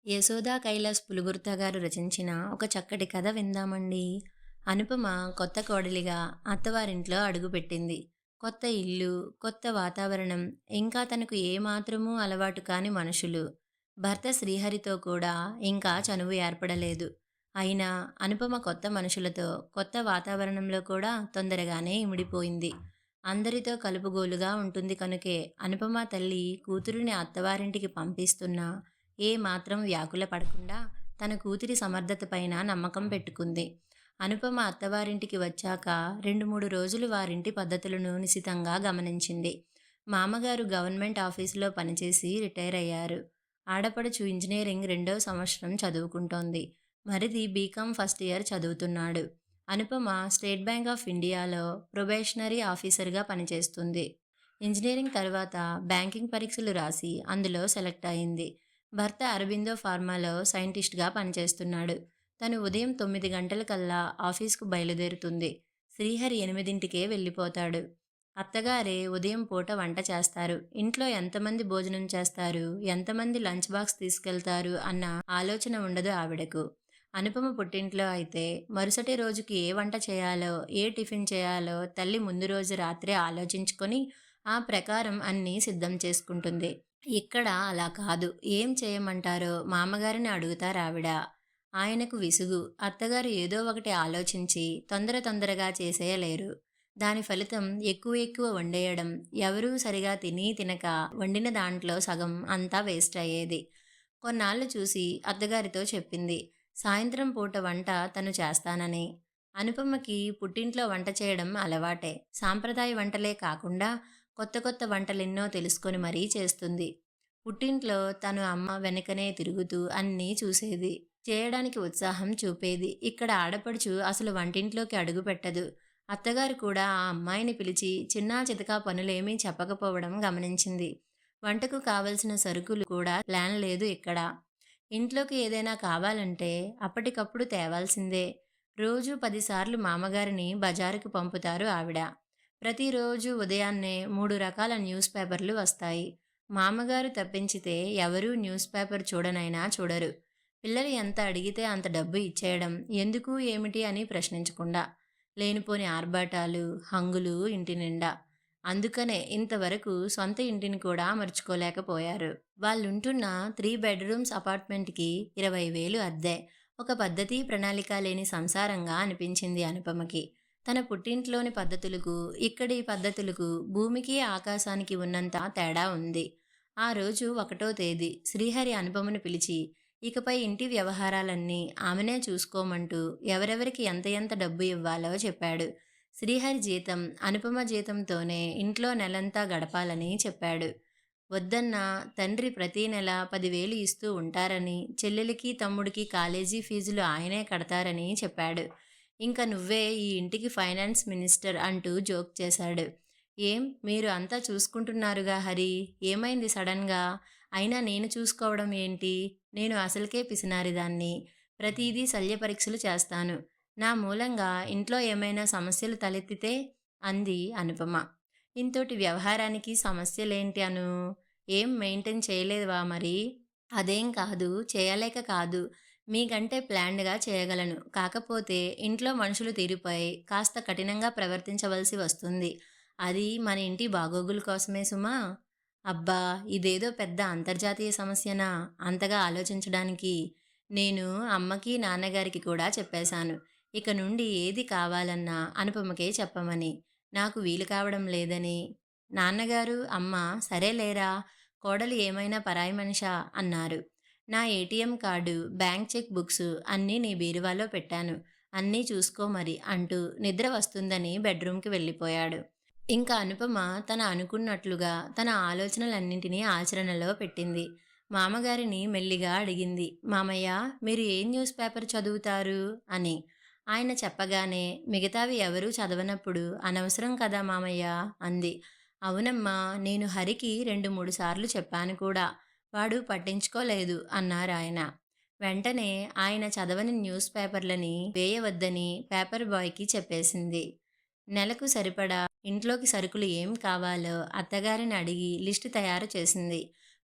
యశోదా కైలాస్ పులుగుర్త గారు రచించిన ఒక చక్కటి కథ విందామండి. అనుపమ కొత్త కోడలిగా అత్తవారింట్లో అడుగుపెట్టింది. కొత్త ఇల్లు, కొత్త వాతావరణం, ఇంకా తనకు ఏమాత్రమూ అలవాటు కాని మనుషులు. భర్త శ్రీహరితో కూడా ఇంకా చనువు ఏర్పడలేదు. అయినా అనుపమ కొత్త మనుషులతో, కొత్త వాతావరణంలో కూడా తొందరగానే ఇమిడిపోయింది. అందరితో కలుపుగోలుగా ఉంటుంది కనుకే అనుపమ తల్లి కూతురిని అత్తవారింటికి పంపిస్తున్నా ఏ మాత్రం వ్యాకుల పడకుండా తన కూతురి సమర్థత పైన నమ్మకం పెట్టుకుంది. అనుపమ అత్తవారింటికి వచ్చాక 2-3 రోజులు వారింటి పద్ధతులను నిశితంగా గమనించింది. మామగారు గవర్నమెంట్ ఆఫీసులో పనిచేసి రిటైర్ అయ్యారు. ఆడపడుచు ఇంజనీరింగ్ 2వ సంవత్సరం చదువుకుంటోంది. మరిది బీకాం ఫస్ట్ ఇయర్ చదువుతున్నాడు. అనుపమ స్టేట్ బ్యాంక్ ఆఫ్ ఇండియాలో ప్రొబేషనరీ ఆఫీసర్గా పనిచేస్తుంది. ఇంజనీరింగ్ తర్వాత బ్యాంకింగ్ పరీక్షలు రాసి అందులో సెలెక్ట్ అయింది. భర్త అరబిందో ఫార్మాలో సైంటిస్ట్గా పనిచేస్తున్నాడు. తను ఉదయం 9 గంటలకల్లా ఆఫీస్కు బయలుదేరుతుంది. శ్రీహరి 8ంటికే వెళ్ళిపోతాడు. అత్తగారే ఉదయం పూట వంట చేస్తారు. ఇంట్లో ఎంతమంది భోజనం చేస్తారు, ఎంతమంది లంచ్ బాక్స్ తీసుకెళ్తారు అన్న ఆలోచన ఉండదు ఆవిడకు. అనుపమ పుట్టింట్లో అయితే మరుసటి రోజుకి ఏ వంట చేయాలో, ఏ టిఫిన్ చేయాలో తల్లి ముందు రోజు రాత్రే ఆలోచించుకొని ఆ ప్రకారం అన్నీ సిద్ధం చేసుకుంటుంది. ఇక్కడ అలా కాదు. ఏం చేయమంటారో మామగారిని అడుగుతారావిడ. ఆయనకు విసుగు. అత్తగారు ఏదో ఒకటి ఆలోచించి తొందరగా చేసేయలేరు. దాని ఫలితం ఎక్కువ ఎక్కువ వండేయడం, ఎవరూ సరిగా తినక వండిన దాంట్లో సగం అంతా వేస్ట్ అయ్యేది. కొన్నాళ్ళు చూసి అత్తగారితో చెప్పింది. సాయంత్రం పూట వంట తను చేస్తానని. అనుపమకి పుట్టింట్లో వంట చేయడం అలవాటే. సాంప్రదాయ వంటలే కాకుండా కొత్త కొత్త వంటలెన్నో తెలుసుకొని మరీ చేస్తుంది. పుట్టింట్లో తను అమ్మ వెనకనే తిరుగుతూ అన్నీ చూసేది. చేయడానికి ఉత్సాహం చూపేది. ఇక్కడ ఆడపడుచు అసలు వంటింట్లోకి అడుగుపెట్టదు. అత్తగారు కూడా ఆ అమ్మాయిని పిలిచి చిన్నా చితకా పనులేమీ చెప్పకపోవడం గమనించింది. వంటకు కావలసిన సరుకులు కూడా ప్లాన్ లేదు ఇక్కడ. ఇంట్లోకి ఏదైనా కావాలంటే అప్పటికప్పుడు తేవాల్సిందే. రోజూ 10 సార్లు మామగారిని బజారుకు పంపుతారు ఆవిడ. ప్రతిరోజు ఉదయాన్నే 3 రకాల న్యూస్ పేపర్లు వస్తాయి. మామగారు తప్పించితే ఎవరూ న్యూస్ పేపర్ చూడనైనా చూడరు. పిల్లలు ఎంత అడిగితే అంత డబ్బు ఇచ్చేయడం, ఎందుకు ఏమిటి అని ప్రశ్నించకుండా. లేనిపోని ఆర్భాటాలు, హంగులు ఇంటి నిండా. అందుకనే ఇంతవరకు సొంత ఇంటిని కూడా అమర్చుకోలేకపోయారు. వాళ్ళుంటున్న 3 బెడ్‌రూమ్స్ అపార్ట్మెంట్‌కి 20,000 అద్దె. ఒక పద్ధతి, ప్రణాళిక లేని సంసారంగా అనిపించింది అనుపమకి. తన పుట్టింట్లోని పద్ధతులకు, ఇక్కడి పద్ధతులకు భూమికి, ఆకాశానికి ఉన్నంత తేడా ఉంది. ఆ రోజు 1వ తేదీ శ్రీహరి అనుపమను పిలిచి, ఇకపై ఇంటి వ్యవహారాలన్నీ ఆమెనే చూసుకోమంటూ ఎవరెవరికి ఎంత ఎంత డబ్బు ఇవ్వాలో చెప్పాడు. శ్రీహరి జీతం అనుపమ జీతంతోనే ఇంట్లో నెలంతా గడపాలని చెప్పాడు. వద్దన్నా తండ్రి ప్రతీ నెల 10,000 ఇస్తూ ఉంటారని, చెల్లెలికి తమ్ముడికి కాలేజీ ఫీజులు ఆయనే కడతారని చెప్పాడు. ఇంక నువ్వే ఈ ఇంటికి ఫైనాన్స్ మినిస్టర్ అంటూ జోక్ చేశాడు. ఏం మీరు అంతా చూసుకుంటున్నారుగా హరి, ఏమైంది సడన్గా? అయినా నేను చూసుకోవడం ఏంటి? నేను అసలుకే పిసినారిదాన్ని. ప్రతిదీ శల్య పరీక్షలు చేస్తాను. నా మూలంగా ఇంట్లో ఏమైనా సమస్యలు తలెత్తితే అంది అనుపమ. ఇంతోటి వ్యవహారానికి సమస్యలేంటి అను? ఏం మెయింటైన్ చేయలేవా మరి? అదేం కాదు, చేయలేక కాదు. మీకంటే ప్లాన్డ్‌గా చేయగలను. కాకపోతే ఇంట్లో మనుషులు తీరుపై కాస్త కఠినంగా ప్రవర్తించవలసి వస్తుంది. అది మన ఇంటి బాగోగుల కోసమే సుమా! అబ్బా! ఇదేదో పెద్ద అంతర్జాతీయ సమస్యనా అంతగా ఆలోచించడానికి? నేను అమ్మకి, నాన్నగారికి కూడా చెప్పేశాను. ఇక నుండి ఏది కావాలన్నా అనుపమకే చెప్పమని. నాకు వీలు కావడం లేదని. నాన్నగారు, అమ్మ సరేలేరా, కోడలు ఏమైనా పరాయి మనిషా అన్నారు. నా ATM card, bank cheque books అన్నీ నీ బీరువాలో పెట్టాను. అన్నీ చూసుకో మరి అంటూ నిద్ర వస్తుందని బెడ్రూమ్‌కి వెళ్ళిపోయాడు. ఇంక అనుపమ తన అనుకున్నట్లుగా తన ఆలోచనలన్నింటినీ ఆచరణలో పెట్టింది. మామగారిని మెల్లిగా అడిగింది. మామయ్య, మీరు ఏ న్యూస్ పేపర్ చదువుతారు అని. ఆయన చెప్పగానే మిగతావి ఎవరూ చదవనప్పుడు అనవసరం కదా మామయ్య అంది. అవునమ్మా, నేను హరికి 2-3 సార్లు చెప్పాను కూడా. వాడు పట్టించుకోలేదు అన్నారాయన. వెంటనే ఆయన చదవని న్యూస్ పేపర్లని వేయవద్దని పేపర్ బాయ్‌కి చెప్పేసింది. నెలకు సరిపడా ఇంట్లోకి సరుకులు ఏం కావాలో అత్తగారిని అడిగి లిస్టు తయారు చేసింది.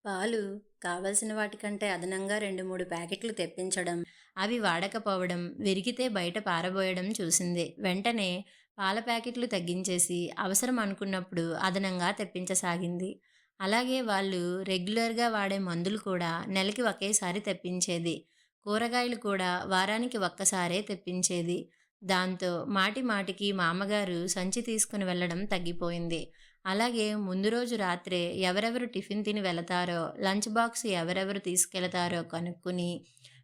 పాలు కావలసిన వాటికంటే అదనంగా 2, 3 ప్యాకెట్లు తెప్పించడం, అవి వాడకపోవడం, విరిగితే బయట పారబోయడం చూసింది. వెంటనే పాల ప్యాకెట్లు తగ్గించేసి, అవసరం అనుకున్నప్పుడు అదనంగా తెప్పించసాగింది. అలాగే వాళ్ళు రెగ్యులర్‌గా వాడే మందులు కూడా నెలకి ఒకేసారి తెప్పించేది. కూరగాయలు కూడా వారానికి ఒక్కసారే తెప్పించేది. దాంతో మాటి మాటికి మా అమ్మగారు సంచి తీసుకుని వెళ్ళడం తగ్గిపోయింది. అలాగే ముందు రోజు రాత్రే ఎవరెవరు టిఫిన్ తిని వెళతారో, లంచ్ బాక్స్ ఎవరెవరు తీసుకెళతారో కనుక్కుని,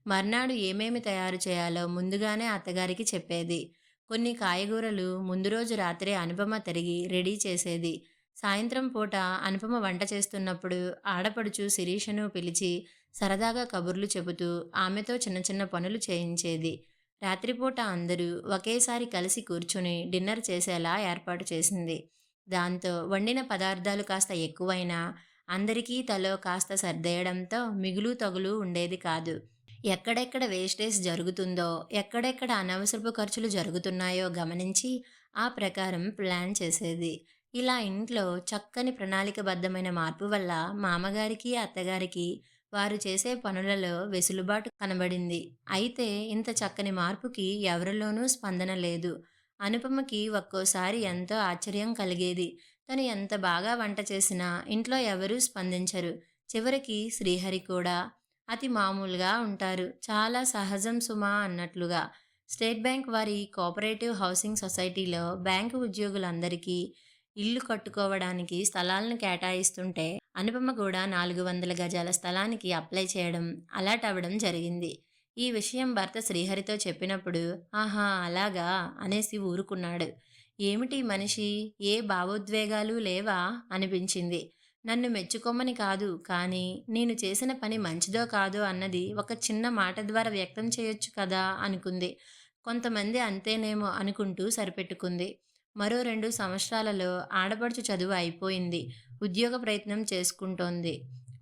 మర్నాడు ఏమేమి తయారు చేయాలో ముందుగానే అత్తగారికి చెప్పేది. కొన్ని కాయగూరలు ముందు రోజు రాత్రే అనుపమ తరిగి రెడీ చేసేది. సాయంత్రం పూట అనుపమ వంట చేస్తున్నప్పుడు ఆడపడుచు శిరీషను పిలిచి సరదాగా కబుర్లు చెబుతూ ఆమెతో చిన్న చిన్న పనులు చేయించేది. రాత్రిపూట అందరూ ఒకేసారి కలిసి కూర్చుని డిన్నర్ చేసేలా ఏర్పాటు చేసింది. దాంతో వండిన పదార్థాలు కాస్త ఎక్కువైనా అందరికీ తలో కాస్త సర్దేయడంతో మిగులు తగులు ఉండేది కాదు. ఎక్కడెక్కడ వేస్టేజ్ జరుగుతుందో, ఎక్కడెక్కడ అనవసరపు ఖర్చులు జరుగుతున్నాయో గమనించి ఆ ప్రకారం ప్లాన్ చేసేది. ఇలా ఇంట్లో చక్కని ప్రణాళికబద్ధమైన మార్పు వల్ల మామగారికి, అత్తగారికి వారు చేసే పనులలో వెసులుబాటు కనబడింది. అయితే ఇంత చక్కని మార్పుకి ఎవరిలోనూ స్పందన లేదు. అనుపమకి ఒక్కోసారి ఎంతో ఆశ్చర్యం కలిగేది. తను ఎంత బాగా వంట చేసినా ఇంట్లో ఎవరూ స్పందించరు. చివరికి శ్రీహరి కూడా అతి మామూలుగా ఉంటారు. చాలా సహజం సుమా అన్నట్లుగా. స్టేట్ బ్యాంక్ వారి కోఆపరేటివ్ హౌసింగ్ సొసైటీలో బ్యాంకు ఉద్యోగులందరికీ ఇల్లు కట్టుకోవడానికి స్థలాలను కేటాయిస్తుంటే అనుపమ కూడా 400 గజాల స్థలానికి అప్లై చేయడం, అలాట్ అవ్వడం జరిగింది. ఈ విషయం భర్త శ్రీహరితో చెప్పినప్పుడు ఆహా అలాగా అనేసి ఊరుకున్నాడు. ఏమిటి మనిషి, ఏ భావోద్వేగాలు లేవా అనిపించింది. నన్ను మెచ్చుకోమని కాదు, కానీ నేను చేసిన పని మంచిదో కాదో అన్నది ఒక చిన్న మాట ద్వారా వ్యక్తం చేయొచ్చు కదా అనుకుంది. కొంతమంది అంతేనేమో అనుకుంటూ సరిపెట్టుకుంది. మరో 2 సంవత్సరాలలో ఆడపడుచు చదువు అయిపోయింది. ఉద్యోగ ప్రయత్నం చేసుకుంటోంది.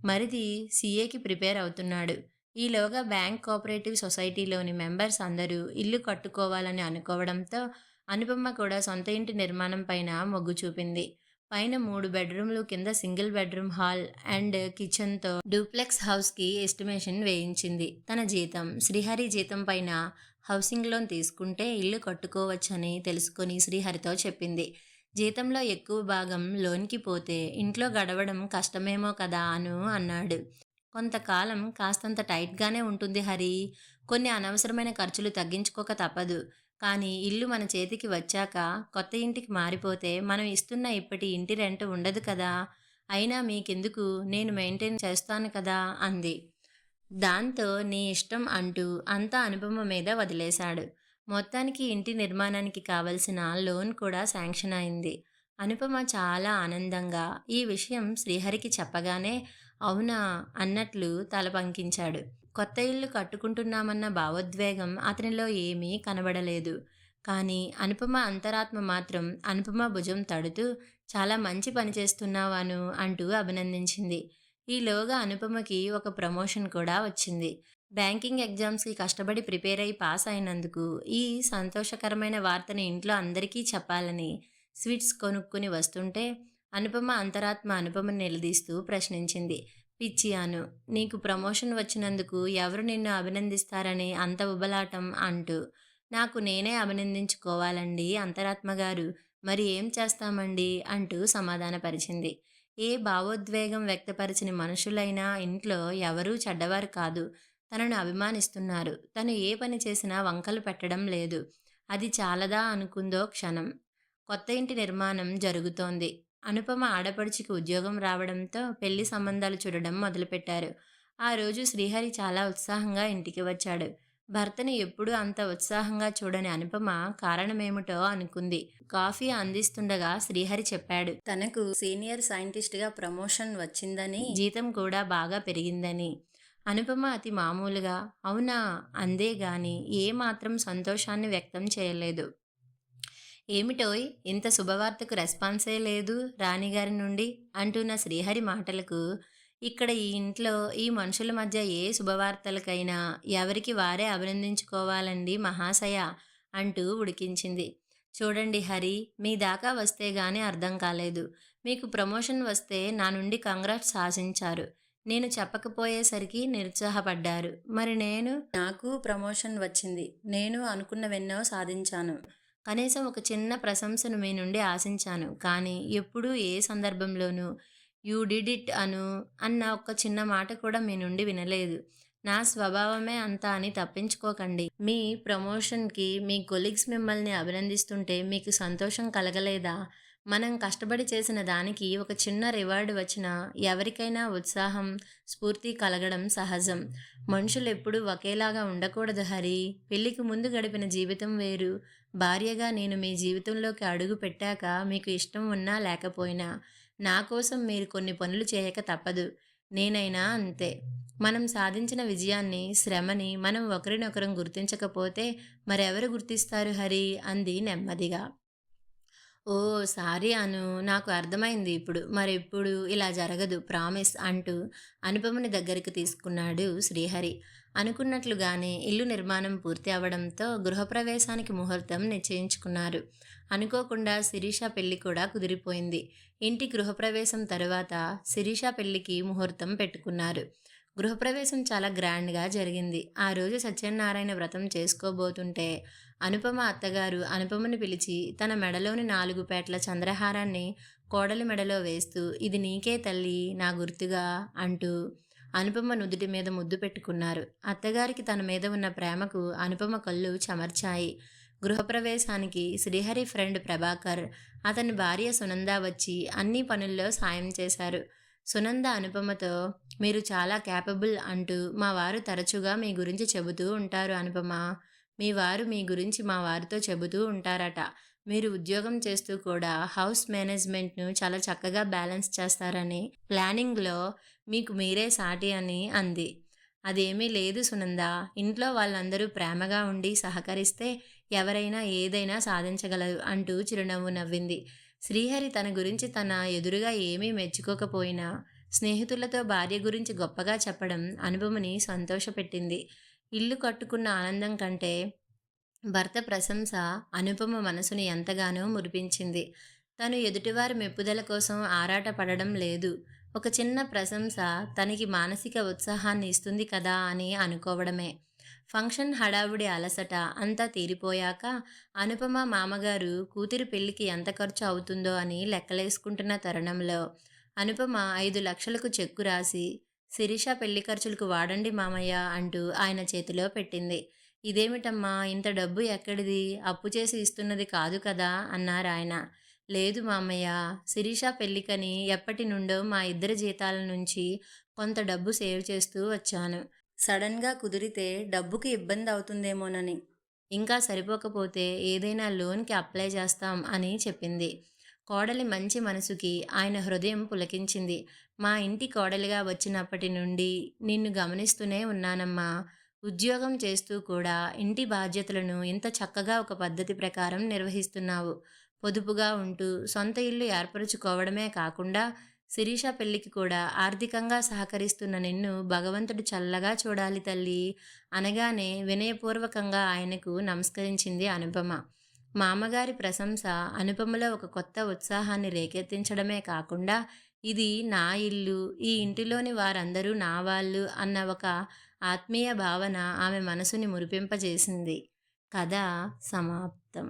మరిది సీఏకి ప్రిపేర్ అవుతున్నాడు. ఈలోగా బ్యాంక్ కోఆపరేటివ్ సొసైటీలోని మెంబర్స్ అందరూ ఇల్లు కట్టుకోవాలని అనుకోవడంతో అనుపమ కూడా సొంత ఇంటి నిర్మాణం పైన మొగ్గు చూపింది. పైన 3 బెడ్‌రూమ్‌లు, కింద సింగిల్ బెడ్‌రూమ్ హాల్ అండ్ కిచెన్‌తో డూప్లెక్స్ హౌస్‌కి ఎస్టిమేషన్ వేయించింది. తన జీతం, శ్రీహరి జీతం పైన హౌసింగ్ లోన్ తీసుకుంటే ఇల్లు కట్టుకోవచ్చని తెలుసుకొని శ్రీహరితో చెప్పింది. జీతంలో ఎక్కువ భాగం లోన్‌కి పోతే ఇంట్లో గడవడం కష్టమేమో కదా అన్నాడు. కొంతకాలం కాస్తంత టైట్‌గానే ఉంటుంది హరి. కొన్ని అనవసరమైన ఖర్చులు తగ్గించుకోక తప్పదు. కానీ ఇల్లు మన చేతికి వచ్చాక కొత్త ఇంటికి మారిపోతే మనం ఇస్తున్న ఇప్పటి ఇంటి రెంట్ ఉండదు కదా! అయినా మీకెందుకు, నేను మెయింటైన్ చేస్తాను కదా అంది. దాంతో నీ ఇష్టం అంటూ అంతా అనుపమ మీద వదిలేశాడు. మొత్తానికి ఇంటి నిర్మాణానికి కావలసిన లోన్ కూడా శాంక్షన్ అయింది. అనుపమ చాలా ఆనందంగా ఈ విషయం శ్రీహరికి చెప్పగానే అవునా అన్నట్లు తల పంకించాడు. కొత్త ఇల్లు కట్టుకుంటున్నామన్న భావోద్వేగం అతనిలో ఏమీ కనబడలేదు. కానీ అనుపమ అంతరాత్మ మాత్రం అనుపమ భుజం తడుతూ చాలా మంచి పని చేస్తున్నావాను అంటూ అభినందించింది. ఈలోగా అనుపమకి ఒక ప్రమోషన్ కూడా వచ్చింది. బ్యాంకింగ్ ఎగ్జామ్స్‌కి కష్టపడి ప్రిపేర్ అయ్యి పాస్ అయినందుకు ఈ సంతోషకరమైన వార్తని ఇంట్లో అందరికీ చెప్పాలని స్వీట్స్ కొనుక్కొని వస్తుంటే అనుపమ అంతరాత్మ అనుపమని నిలదీస్తూ ప్రశ్నించింది. పిచ్చి అను, నీకు ప్రమోషన్ వచ్చినందుకు ఎవరు నిన్ను అభినందిస్తారని అంత ఉబలాటం అంటూ. నాకు నేనే అభినందించుకోవాలండి అంతరాత్మ గారు. మరి ఏం చేస్తామండి అంటూ సమాధానపరిచింది. ఏ భావోద్వేగం వ్యక్తపరచని మనుషులైనా ఇంట్లో ఎవరూ చెడ్డవారు కాదు. తనను అభిమానిస్తున్నారు. తను ఏ పని చేసినా వంకలు పెట్టడం లేదు. అది చాలదా అనుకుందో క్షణం. కొత్త ఇంటి నిర్మాణం జరుగుతోంది. అనుపమ ఆడపడుచుకి ఉద్యోగం రావడంతో పెళ్లి సంబంధాలు చూడడం మొదలుపెట్టారు. ఆ రోజు శ్రీహరి చాలా ఉత్సాహంగా ఇంటికి వచ్చాడు. భర్తని ఎప్పుడూ అంత ఉత్సాహంగా చూడని అనుపమ కారణమేమిటో అనుకుంది. కాఫీ అందిస్తుండగా శ్రీహరి చెప్పాడు. తనకు సీనియర్ సైంటిస్ట్‌గా ప్రమోషన్ వచ్చిందని, జీతం కూడా బాగా పెరిగిందని. అనుపమ అతి మామూలుగా అవునా అందే గాని ఏ మాత్రం సంతోషాన్ని వ్యక్తం చేయలేదు. ఏమిటోయ్ ఇంత శుభవార్తకు రెస్పాన్సే లేదు రాణిగారి నుండి అంటున్న శ్రీహరి మాటలకు ఇక్కడ ఈ ఇంట్లో ఈ మనుషుల మధ్య ఏ శుభవార్తలకైనా ఎవరికి వారే అభినందించుకోవాలండి మహాశయ అంటూ ఉడికించింది. చూడండి హరి, మీ దాకా వస్తే గాని అర్థం కాలేదు. మీకు ప్రమోషన్ వస్తే నా నుండి కంగ్రాట్స్ ఆశించారు. నేను చెప్పకపోయేసరికి నిరుత్సాహపడ్డారు. మరి నేను? నాకు ప్రమోషన్ వచ్చింది. నేను అనుకున్నవెన్నో సాధించాను. కనీసం ఒక చిన్న ప్రశంసను మీ నుండి ఆశించాను. కానీ ఎప్పుడూ ఏ సందర్భంలోనూ యూ డిడ్ ఇట్ అన్న ఒక్క చిన్న మాట కూడా మీ నుండి వినలేదు. నా స్వభావమే అంత అని తప్పించుకోకండి. మీ ప్రమోషన్‌కి మీ కొలీగ్స్ మిమ్మల్ని అభినందిస్తుంటే మీకు సంతోషం కలగలేదా? మనం కష్టపడి చేసిన దానికి ఒక చిన్న రివార్డ్ వచ్చినా ఎవరికైనా ఉత్సాహం, స్ఫూర్తి కలగడం సహజం. మనుషులెప్పుడూ ఒకేలాగా ఉండకూడదు హరి. పెళ్ళికి ముందు గడిపిన జీవితం వేరు. భార్యగా నేను మీ జీవితంలోకి అడుగు పెట్టాక మీకు ఇష్టం ఉన్నా లేకపోయినా నా కోసం మీరు కొన్ని పనులు చేయక తప్పదు. నేనైనా అంతే. మనం సాధించిన విజయాన్ని, శ్రమని మనం ఒకరినొకరం గుర్తించకపోతే మరెవరు గుర్తిస్తారు హరి అంది నెమ్మదిగా. ఓహ్! సారీ అను. నాకు అర్థమైంది ఇప్పుడు. మరెప్పుడు ఇలా జరగదు ప్రామిస్ అంటూ అనుపమని దగ్గరికి తీసుకున్నాడు శ్రీహరి. అనుకున్నట్లుగానే ఇల్లు నిర్మాణం పూర్తి అవ్వడంతో గృహప్రవేశానికి ముహూర్తం నిశ్చయించుకున్నారు. అనుకోకుండా శిరీష పెళ్లి కూడా కుదిరిపోయింది. ఇంటి గృహప్రవేశం తరువాత శిరీష పెళ్లికి ముహూర్తం పెట్టుకున్నారు. గృహప్రవేశం చాలా గ్రాండ్‌గా జరిగింది. ఆ రోజు సత్యనారాయణ వ్రతం చేసుకోబోతుంటే అనుపమ అత్తగారు అనుపమని పిలిచి తన మెడలోని 4 పేటల చంద్రహారాన్ని కోడలి మెడలో వేస్తూ "ఇది నీకే తల్లి నా గుర్తుగా" అంటూ అనుపమ నుదుటి మీద ముద్దు పెట్టుకున్నారు. అత్తగారికి తన మీద ఉన్న ప్రేమకు అనుపమ కళ్ళు చెమర్చాయి. గృహప్రవేశానికి శ్రీహరి ఫ్రెండ్ ప్రభాకర్, అతని భార్య సునంద వచ్చి అన్ని పనుల్లో సాయం చేశారు. సునంద అనుపమతో "మీరు చాలా క్యాపబుల్" అంటూ "మా వారు తరచుగా మీ గురించి చెబుతూ ఉంటారు అనుపమ. మీ వారు మీ గురించి మా వారితో చెబుతూ ఉంటారట. మీరు ఉద్యోగం చేస్తూ కూడా హౌస్ మేనేజ్మెంట్‌ను చాలా చక్కగా బ్యాలెన్స్ చేస్తారని, ప్లానింగ్‌లో మీకు మీరే సాటి" అని అంది. "అదేమీ లేదు సునంద. ఇంట్లో వాళ్ళందరూ ప్రేమగా ఉండి సహకరిస్తే ఎవరైనా ఏదైనా సాధించగలరు" అంటూ చిరునవ్వు నవ్వింది. శ్రీహరి తన గురించి తన ఎదురుగా ఏమీ మెచ్చుకోకపోయినా స్నేహితులతో భార్య గురించి గొప్పగా చెప్పడం అనుపమని సంతోషపెట్టింది. ఇల్లు కట్టుకున్న ఆనందం కంటే భర్త ప్రశంస అనుపమ మనసుని ఎంతగానో మురిపించింది. తను ఎదుటివారి మెప్పుదల కోసం ఆరాటపడడం లేదు. ఒక చిన్న ప్రశంస తనకి మానసిక ఉత్సాహాన్ని ఇస్తుంది కదా అని అనుకోవడమే. ఫంక్షన్ హడావుడి అలసట అంతా తీరిపోయాక అనుపమ మామగారు కూతురి పెళ్లికి ఎంత ఖర్చు అవుతుందో అని లెక్కలేసుకుంటున్న తరుణంలో అనుపమ 5,00,000కు చెక్కు రాసి శిరీష పెళ్లి ఖర్చులకు వాడండి మామయ్య అంటూ ఆయన చేతిలో పెట్టింది. "ఇదేమిటమ్మా ఇంత డబ్బు ఎక్కడిది? అప్పు చేసి ఇస్తున్నది కాదు కదా" అన్నారాయన. "లేదు మామయ్య, శిరీష పెళ్ళికని ఎప్పటినుండో మా ఇద్దరి జీతాల నుంచి కొంత డబ్బు సేవ్ చేస్తూ వచ్చాను. సడన్‌గా కుదిరితే డబ్బుకి ఇబ్బంది అవుతుందేమోనని. ఇంకా సరిపోకపోతే ఏదైనా లోన్‌కి అప్లై చేస్తాం" అని చెప్పింది. కోడలి మంచి మనసుకి ఆయన హృదయం పులకించింది. "మా ఇంటి కోడలిగా వచ్చినప్పటి నుండి నిన్ను గమనిస్తూనే ఉన్నానమ్మా. ఉద్యోగం చేస్తూ కూడా ఇంటి బాధ్యతలను ఇంత చక్కగా ఒక పద్ధతి ప్రకారం నిర్వహిస్తున్నావు. పొదుపుగా ఉంటూ సొంత ఇల్లు ఏర్పరుచుకోవడమే కాకుండా శిరీష పెళ్లికి కూడా ఆర్థికంగా సహకరిస్తున్న నిన్ను భగవంతుడు చల్లగా చూడాలి తల్లి" అనగానే వినయపూర్వకంగా ఆయనకు నమస్కరించింది అనుపమ. మామగారి ప్రశంస అనుపమలో ఒక కొత్త ఉత్సాహాన్ని రేకెత్తించడమే కాకుండా "ఇది నా ఇల్లు, ఈ ఇంటిలోని వారందరూ నా వాళ్ళు" అన్న ఒక ఆత్మీయ భావన ఆమె మనసుని మురిపింపజేసింది. కథ సమాప్తం.